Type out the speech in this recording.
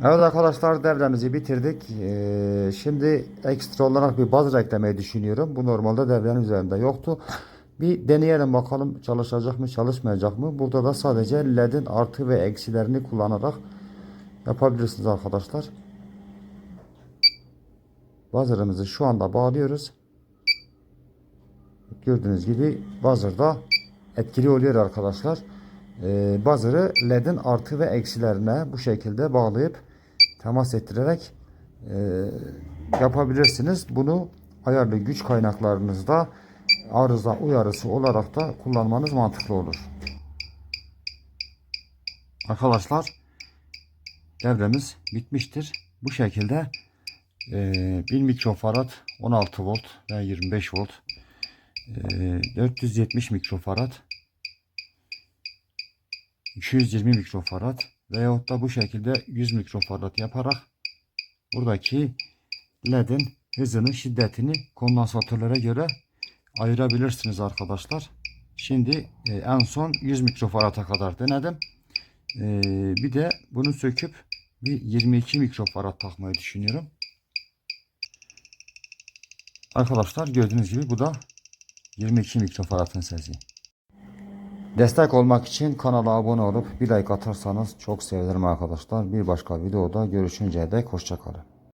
Evet arkadaşlar, devremizi bitirdik. Şimdi ekstra olarak bir buzzer eklemeyi düşünüyorum. Bu normalde devrenin üzerinde yoktu. Bir deneyelim bakalım çalışacak mı çalışmayacak mı. Burada da sadece ledin artı ve eksilerini kullanarak yapabilirsiniz arkadaşlar. Buzzer'ımızı şu anda bağlıyoruz. Gördüğünüz gibi buzzer da etkili oluyor arkadaşlar. Buzzer'ı ledin artı ve eksilerine bu şekilde bağlayıp temas ettirerek yapabilirsiniz. Bunu ayarlı güç kaynaklarınızda arıza uyarısı olarak da kullanmanız mantıklı olur. Arkadaşlar devremiz bitmiştir. Bu şekilde 1 mikrofarad 16 volt ve 25 volt, 470 mikrofarad, 220 mikrofarad veyahut da bu şekilde 100 mikrofarad yaparak buradaki ledin hızını, şiddetini kondansatörlere göre ayırabilirsiniz arkadaşlar. Şimdi en son 100 mikrofarada kadar denedim. Bir de bunu söküp bir 22 mikrofarad takmayı düşünüyorum. Arkadaşlar gördüğünüz gibi bu da 22 mikrofaradın sesi. Destek olmak için kanala abone olup bir like atarsanız çok sevinirim arkadaşlar. Bir başka videoda görüşünceye dek hoşça kalın.